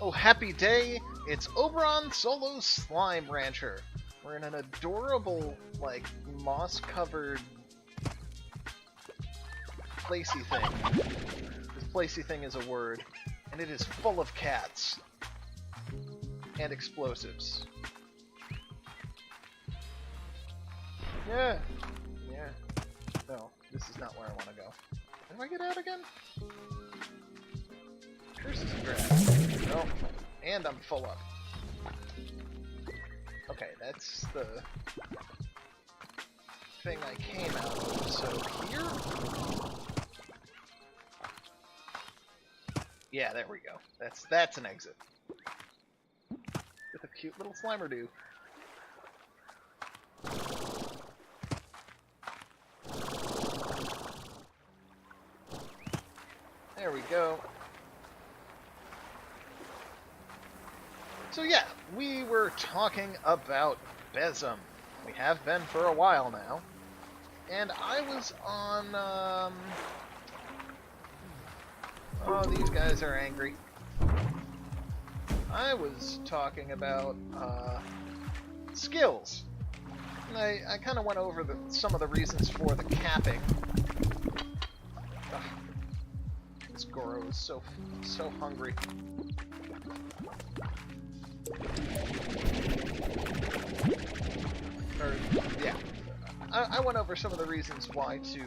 Oh, happy day! It's Oberon Solo Slime Rancher. We're in an adorable, like, moss-covered placey thing. This placey thing is a word, and it is full of cats. And explosives. Yeah. Yeah. No, this is not where I want to go. How do I get out again? Curses and grass. No. And I'm full up. Okay, that's the thing I came out of. So here? Yeah, there we go. That's an exit. With a cute little Slimer-doo. There we go. So yeah, we were talking about BESM. We have been for a while now. And I was on, oh, these guys are angry. I was talking about, skills. And I kind of went over some of the reasons for the capping. Ugh. This Goro is so hungry. Yeah. I went over some of the reasons why to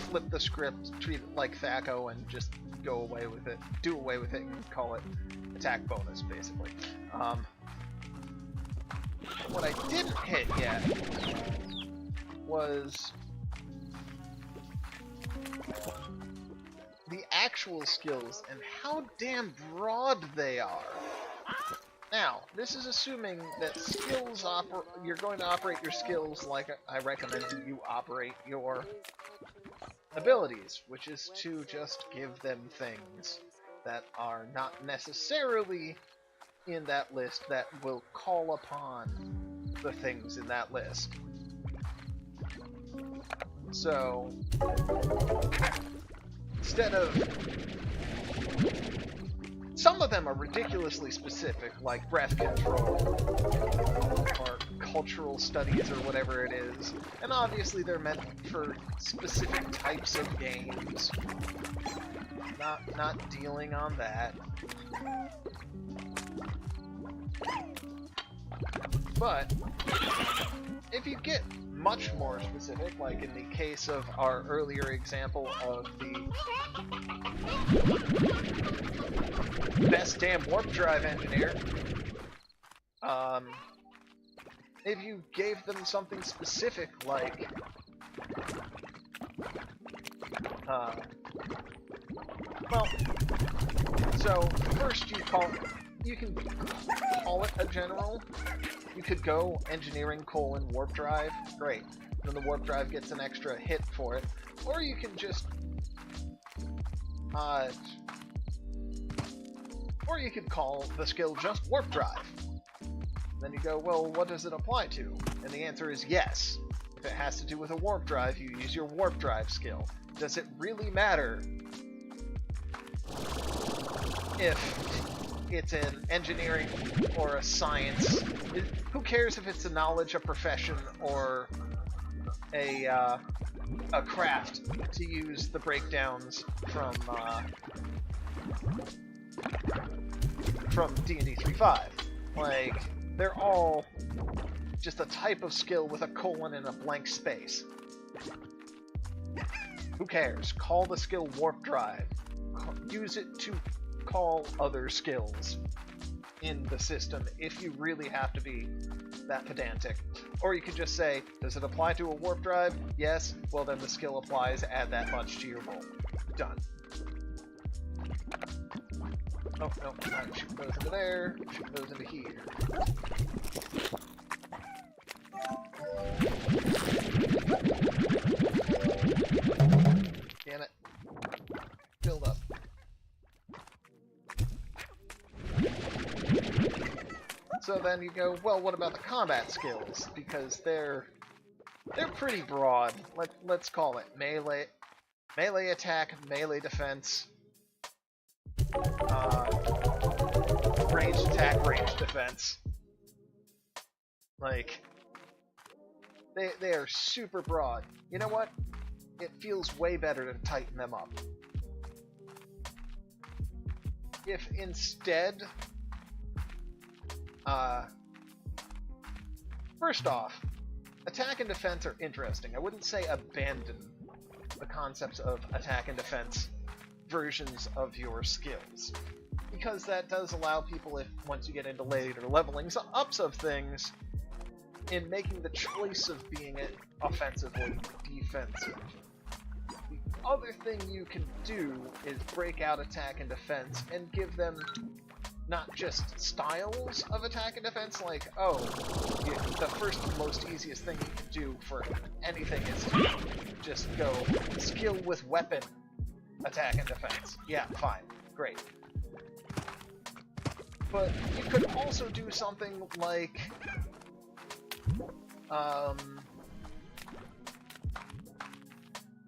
flip the script, treat it like Thaco, and just go away with it, do away with it, and call it attack bonus, basically. What I didn't hit yet was the actual skills and how damn broad they are. Now, this is assuming that skills you're going to operate your skills like I recommend you operate your abilities, which is to just give them things that are not necessarily in that list that will call upon the things in that list. So, instead of... Some of them are ridiculously specific, like breath control, or cultural studies, or whatever it is. And obviously they're meant for specific types of games. Not dealing on that. But, if you get much more specific, like in the case of our earlier example of the best damn warp drive engineer, if you gave them something specific like well, so first you can call it a general. You could go engineering : warp drive, great. Then the warp drive gets an extra hit for it. Or you can just or you could call the skill just warp drive. Then you go, well, what does it apply to? And the answer is yes. If it has to do with a warp drive, you use your warp drive skill. Does it really matter if it's an engineering or a science? Who cares if it's a knowledge, a profession, or a craft, to use the breakdowns from D&D 3.5. Like, they're all just a type of skill with a colon and a blank space. Who cares? Call the skill warp drive. Use it to call other skills in the system if you really have to be that pedantic. Or you could just say, does it apply to a warp drive? Yes. Well, then the skill applies, add that much to your roll. Done. Oh, no, shoot those into there, shoot those into here. Damn it. Build up. So then you go, well, what about the combat skills? Because they're pretty broad. Let's call it melee attack, melee defense, ranged attack, ranged defense. Like, they are super broad. You know what? It feels way better to tighten them up. If instead, first off, attack and defense are interesting. I wouldn't say abandon the concepts of attack and defense versions of your skills, because that does allow people, if once you get into later levelings ups of things, in making the choice of being offensive or defensive. The other thing you can do is break out attack and defense and give them not just styles of attack and defense, like, oh, the first and most easiest thing you can do for anything is to just go skill with weapon attack and defense. Yeah, fine. Great. But you could also do something like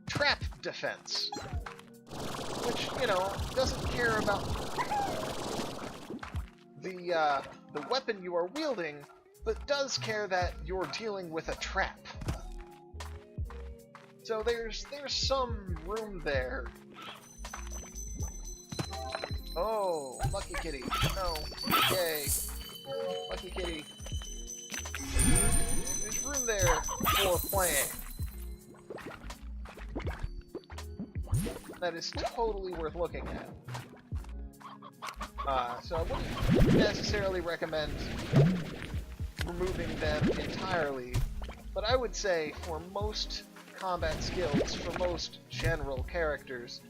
trap defense, which, you know, doesn't care about the weapon you are wielding, but does care that you're dealing with a trap. So there's some room there. Oh, lucky kitty. No. Yay. Lucky kitty. There's room there for playing. That is totally worth looking at. So I wouldn't necessarily recommend removing them entirely, but I would say for most combat skills, for most general characters,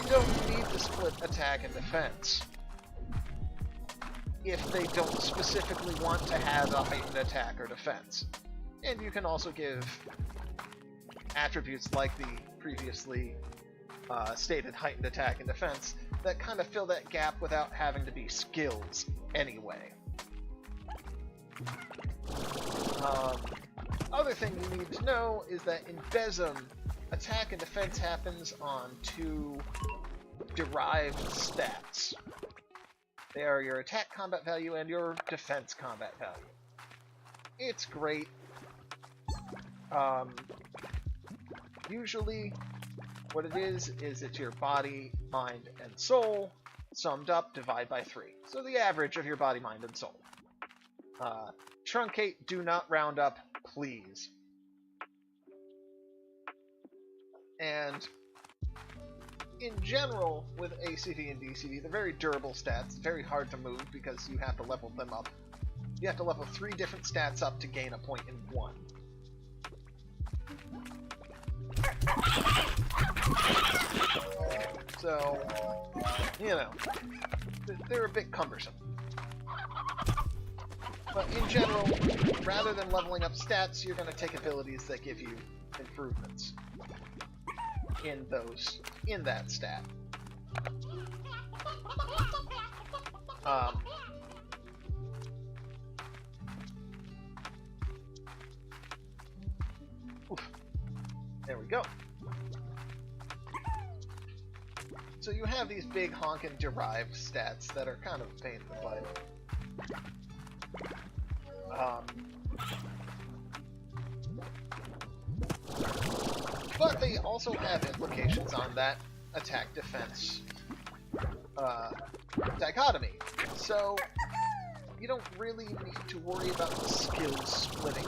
you don't need to split attack and defense if they don't specifically want to have a heightened attack or defense. And you can also give attributes like the previously stated heightened attack and defense that kind of fill that gap without having to be skills anyway. Other thing you need to know is that in BESM, attack and defense happens on two derived stats. They are your attack combat value and your defense combat value. It's great. Usually, what it is it's your body, mind, and soul summed up, divide by 3. So the average of your body, mind, and soul. Truncate, do not round up, please. And in general, with ACV and DCV, they're very durable stats, very hard to move because you have to level them up. You have to level 3 different stats up to gain a point in one. So, you know, they're a bit cumbersome. But in general, rather than leveling up stats, you're going to take abilities that give you improvements in that stat. There we go. So you have these big honkin' derived stats that are kind of a pain in the butt. But they also have implications on that attack-defense dichotomy. So you don't really need to worry about the skills splitting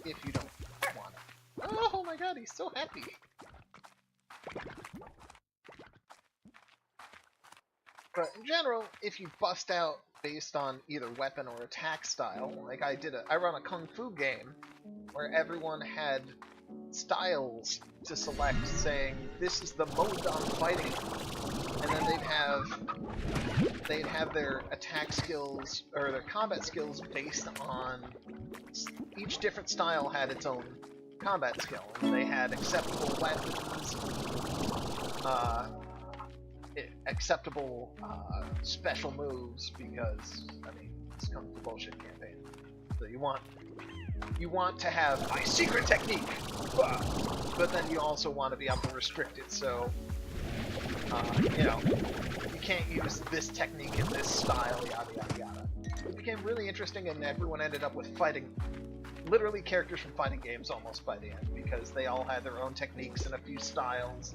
if you don't want it. Oh my god, he's so happy! But in general, if you bust out based on either weapon or attack style, like I run a kung fu game where everyone had styles to select, saying this is the mode I'm fighting, and then they'd have their attack skills or their combat skills based on each different style had its own combat skill. And they had acceptable weapons, acceptable special moves, because I mean it's Kung Fu bullshit campaign. So you want to have my secret technique, but then you also want to be able to restrict it. So You know, you can't use this technique in this style, yada yada yada. It became really interesting, and everyone ended up with fighting, literally characters from fighting games almost by the end, because they all had their own techniques and a few styles,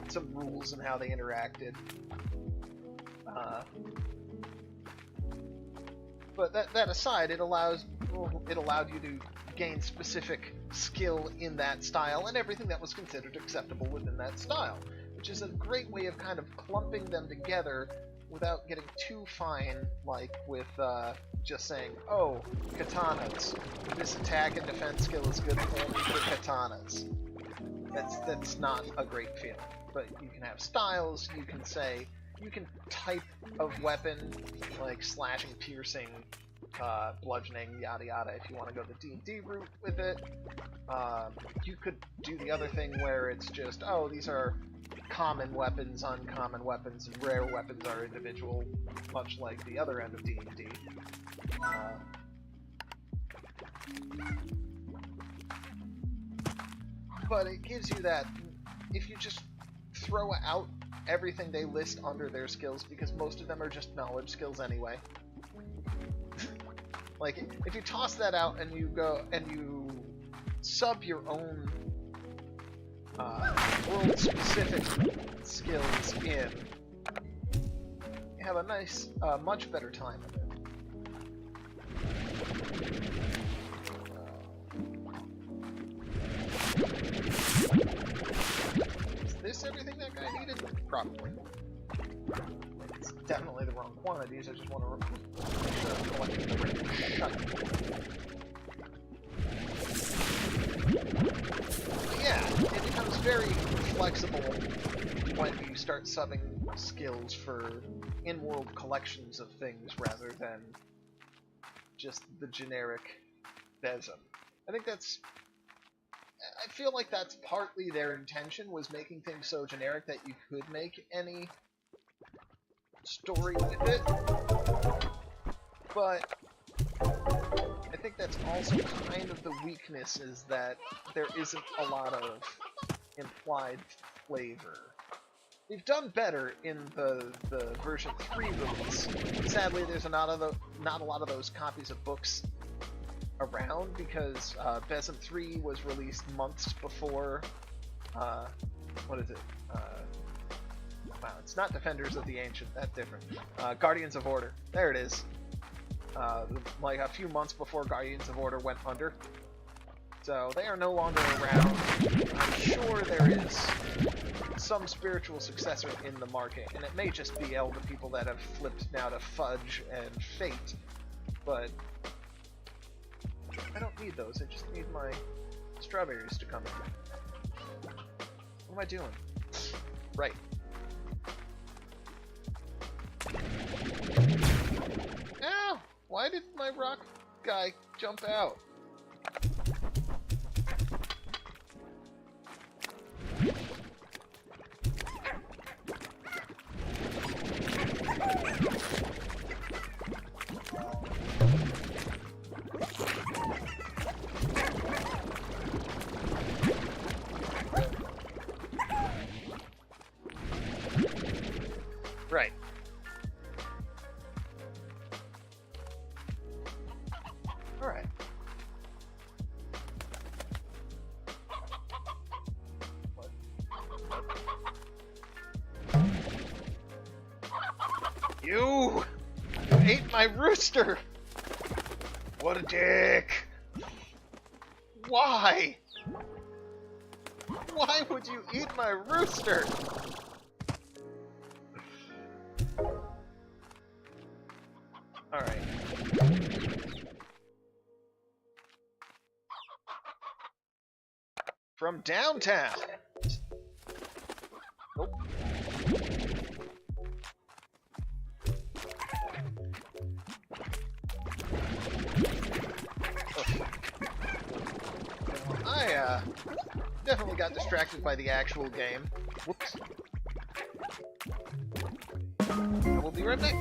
some rules and how they interacted. But that aside, it allowed you to gain specific skill in that style and everything that was considered acceptable within that style, which is a great way of kind of clumping them together without getting too fine, like with just saying, oh, katanas. This attack and defense skill is good only for katanas. That's not a great feeling. But you can have styles, you can say, you can type of weapon, like slashing, piercing, bludgeoning, yada yada, if you want to go the D&D route with it. You could do the other thing where it's just, oh, these are common weapons, uncommon weapons, and rare weapons are individual, much like the other end of D&D. But it gives you that, if you just throw out everything they list under their skills, because most of them are just knowledge skills anyway. Like, if you toss that out and you go and you sub your own world-specific skills in, you have a nice, much better time of it. Is this everything that guy needed? Probably. It's definitely the wrong quantities, I just want to make sure I'm collecting the right shut. Yeah, it becomes very flexible when you start subbing skills for in-world collections of things rather than just the generic BESM. I feel like that's partly their intention, was making things so generic that you could make any story with it. But I think that's also kind of the weakness, is that there isn't a lot of implied flavor. They've done better in the version 3 release. Sadly, there's not a lot of those copies of books around, because BESM 3 was released months before, what is it? Wow, it's not Defenders of the Ancient, that's different. Guardians of Order, there it is. Like a few months before Guardians of Order went under. So they are no longer around. I'm sure there is some spiritual successor in the market, and it may just be all the people that have flipped now to Fudge and Fate, but I don't need those, I just need my strawberries to come in. What am I doing? Right. Ow! Why did my rock guy jump out? Right. Alright. What? You ate my rooster! What a dick! Why? Why would you eat my rooster? Alright. From downtown! Nope. I definitely got distracted by the actual game. Whoops. I will be right back.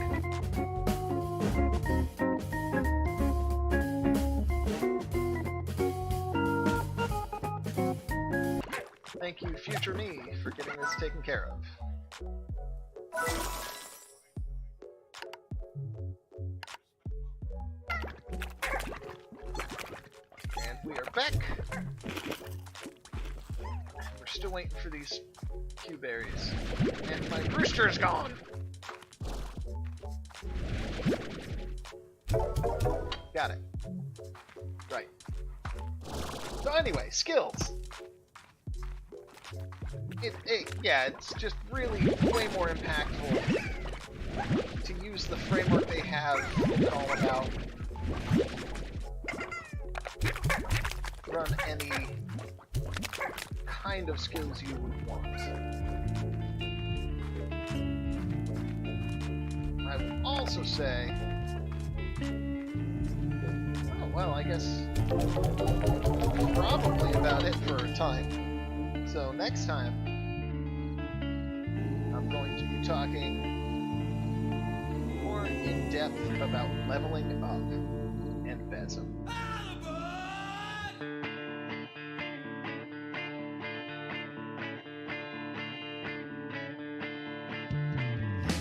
Thank you, future me, for getting this taken care of. And we are back. We're still waiting for these Q berries. And my rooster is gone! Got it. Right. So anyway, skills. Yeah, it's just really way more impactful to use the framework they have all about. Run any kind of skills you would want. I will also say, oh well, I guess probably about it for a time. So next time, I'm going to be talking more in depth about leveling up and BESM.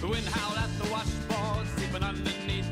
The wind howled at the washboard, sleeping underneath